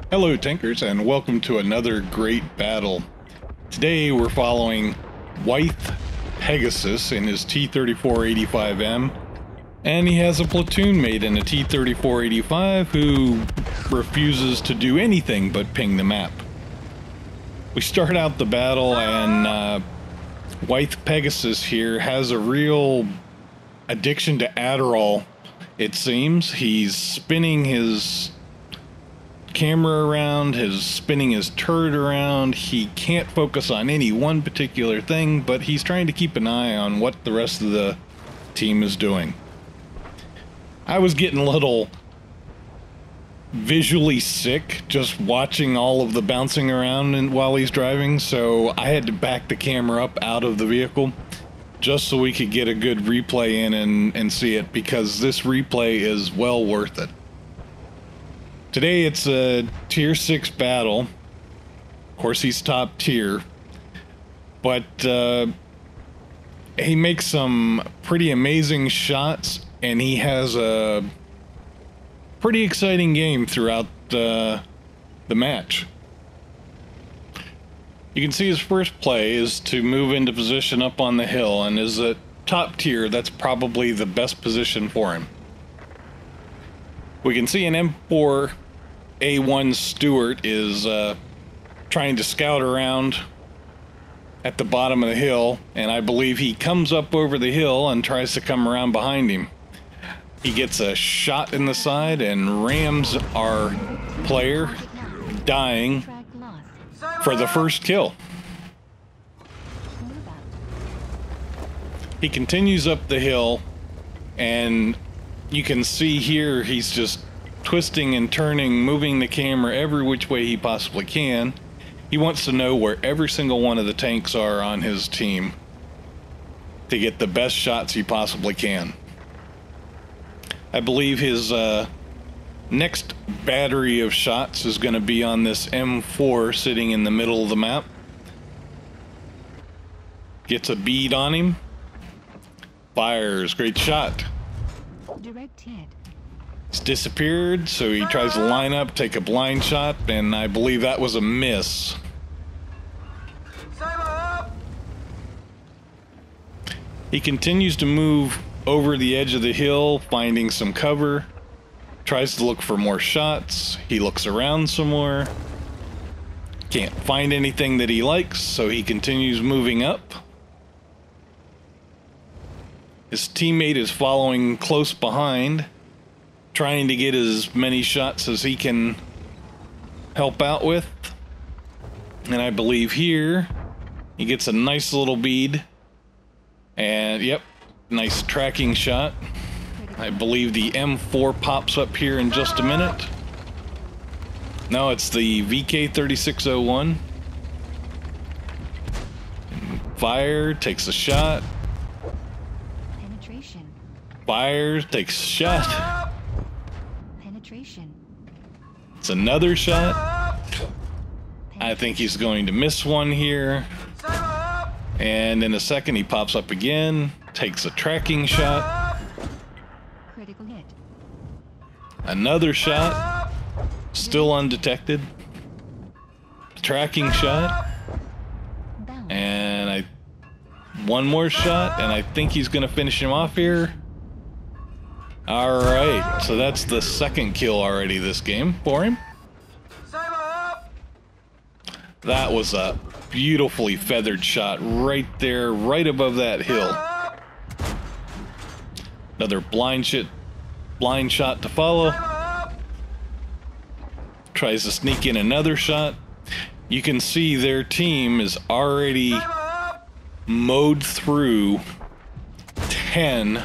Hello Tinkers, and welcome to another great battle. Today we're following Wythe Pegasus in his T-34-85M, and he has a platoon mate in a T-34-85 who refuses to do anything but ping the map. We start out the battle and Wythe Pegasus here has a real addiction to Adderall, it seems. He's spinning his camera around, spinning his turret around. He can't focus on any one particular thing, but he's trying to keep an eye on what the rest of the team is doing. I was getting a little visually sick just watching all of the bouncing around and while he's driving, so I had to back the camera up out of the vehicle just so we could get a good replay in and see it, because this replay is well worth it. Today it's a tier 6 battle. Of course he's top tier, but he makes some pretty amazing shots, and he has a pretty exciting game throughout the match. You can see his first play is to move into position up on the hill, and as a top tier, that's probably the best position for him. We can see an M4A1 Stuart is trying to scout around at the bottom of the hill, and I believe he comes up over the hill and tries to come around behind him. He gets a shot in the side and rams our player, dying for the first kill. He continues up the hill, and you can see here he's just twisting and turning, moving the camera every which way he possibly can. He wants to know where every single one of the tanks are on his team to get the best shots he possibly can. I believe his next battery of shots is going to be on this M4 sitting in the middle of the map. Gets a bead on him. Fires. Great shot. Direct hit. It's disappeared, so he tries to line up, take a blind shot, and I believe that was a miss. He continues to move over the edge of the hill, finding some cover. Tries to look for more shots. He looks around some more. Can't find anything that he likes, so he continues moving up. His teammate is following close behind, trying to get as many shots as he can help out with. And I believe here he gets a nice little bead. And yep, nice tracking shot. I believe the M4 pops up here in just a minute. No, it's the VK-3601. Fire, takes a shot. Penetration. Fires, takes a shot. Penetration. It's another shot. I think he's going to miss one here. And in a second he pops up again, takes a tracking shot. Critical hit. Another shot, still undetected. Tracking shot, and one more shot, and I think he's gonna finish him off here. All right, so that's the second kill already this game for him. That was a beautifully feathered shot right there, right above that hill. Another blind shot to follow. Tries to sneak in another shot. You can see their team is already mowed through 10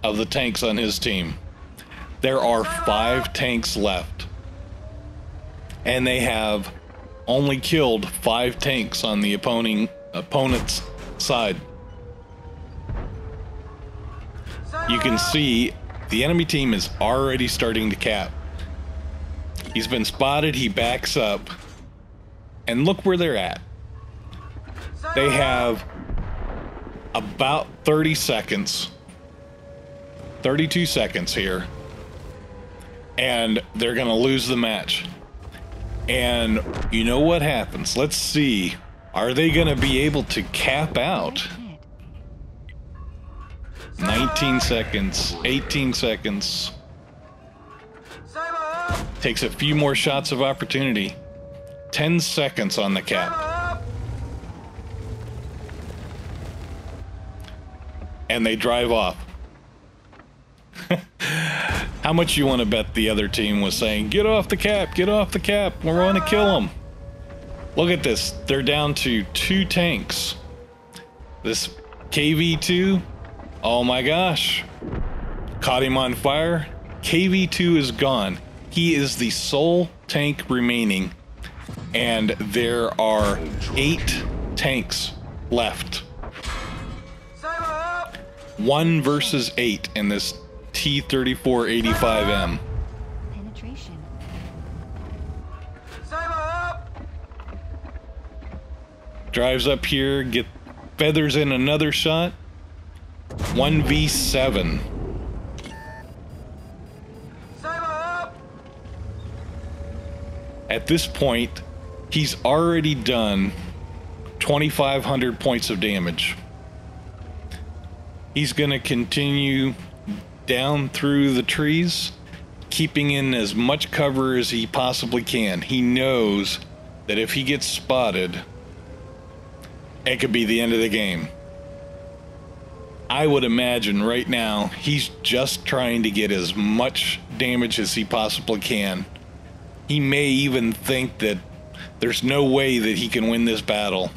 of the tanks on his team. There are 5 tanks left, and they have only killed 5 tanks on the opponent's side. You can see the enemy team is already starting to cap. He's been spotted, he backs up, and look where they're at. They have about 30 seconds, 32 seconds here, and they're gonna lose the match. And you know what happens? Let's see. Are they going to be able to cap out? Direct hit. 19 seconds, 18 seconds. Takes a few more shots of opportunity. 10 seconds on the cap. And they drive off. How much you want to bet the other team was saying, get off the cap, get off the cap, we're going to kill them. Look at this, they're down to 2 tanks. This KV-2, oh my gosh, caught him on fire. KV-2 is gone. He is the sole tank remaining, and there are 8 tanks left. 1 versus 8 in this T-34-85M. Penetration. Drives up here, feathers in another shot. 1v7. At this point, he's already done 2,500 points of damage. He's going to continue down through the trees, keeping in as much cover as he possibly can. He knows that if he gets spotted, it could be the end of the game. I would imagine right now he's just trying to get as much damage as he possibly can. He may even think that there's no way that he can win this battle.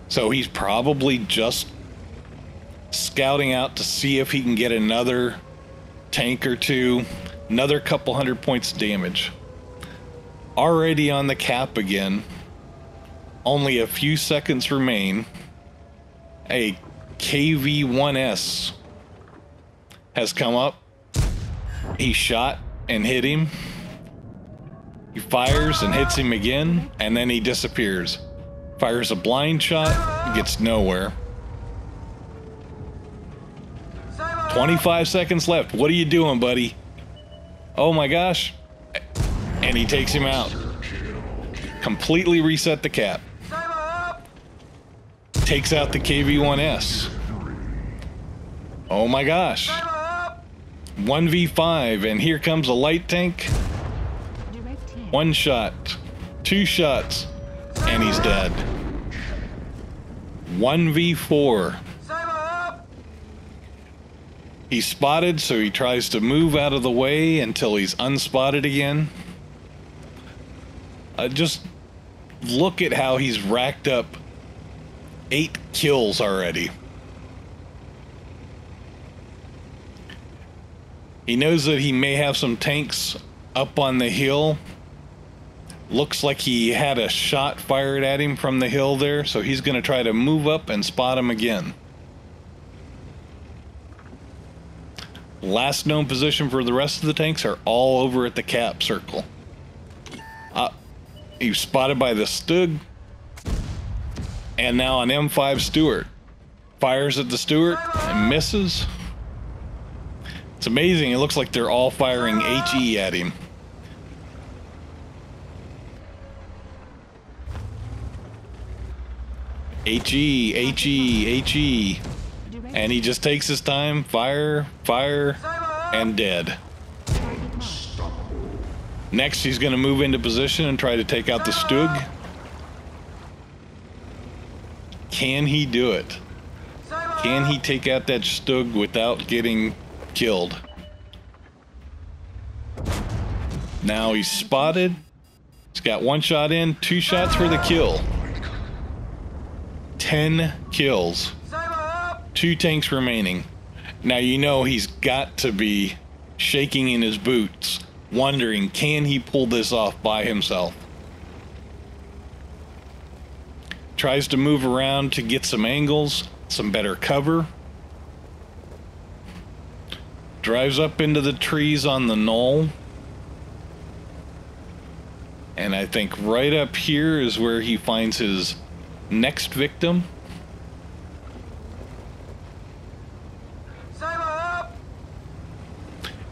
So he's probably just scouting out to see if he can get another tank or two, another couple hundred points of damage. Already on the cap again. Only a few seconds remain. A KV-1S has come up. He shot and hit him. He fires and hits him again, and then he disappears. Fires a blind shot, gets nowhere. 25 seconds left. What are you doing, buddy? Oh my gosh. And he takes him out. Completely reset the cap. Takes out the KV-1S. Oh my gosh. 1v5, and here comes a light tank. Direct hit. 1 shot. 2 shots. And he's dead. 1v4. He's spotted, so he tries to move out of the way until he's unspotted again. Just look at how he's racked up 8 kills already. He knows that he may have some tanks up on the hill. Looks like he had a shot fired at him from the hill there, so he's going to try to move up and spot him again. Last known position for the rest of the tanks are all over at the cap circle. He's spotted by the Stug. And now an M5 Stuart. Fires at the Stuart and misses. It's amazing. It looks like they're all firing HE at him. HE, HE, HE. And he just takes his time, fire, fire, and dead. Next, he's going to move into position and try to take out the Stug. Can he do it? Can he take out that Stug without getting killed? Now he's spotted. He's got 1 shot in, 2 shots for the kill. 10 kills. 2 tanks remaining. Now you know he's got to be shaking in his boots, wondering, can he pull this off by himself? Tries to move around to get some angles, some better cover. Drives up into the trees on the knoll. And I think right up here is where he finds his next victim.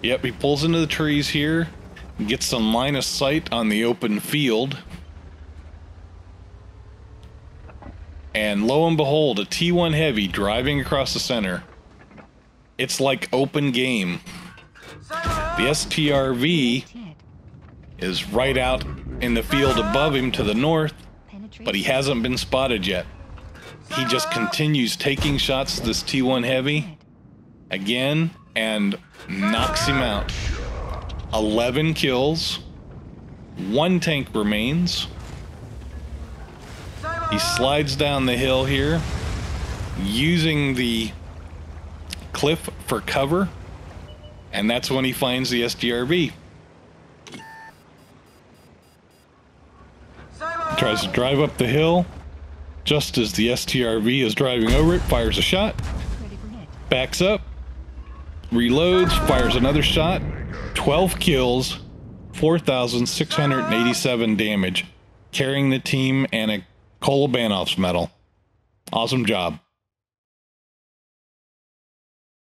Yep, he pulls into the trees here. Gets some line of sight on the open field. And lo and behold, a T1 Heavy driving across the center. It's like open game. The STRV is right out in the field above him to the north, but he hasn't been spotted yet. He just continues taking shots at this T1 Heavy again and knocks him out. 11 kills. 1 tank remains. He slides down the hill here, using the cliff for cover, and that's when he finds the STRV. Tries to drive up the hill. Just as the STRV is driving over it, fires a shot, backs up, reloads, fires another shot. 12 kills, 4,687 damage, carrying the team and a Kolobanov's medal. Awesome job.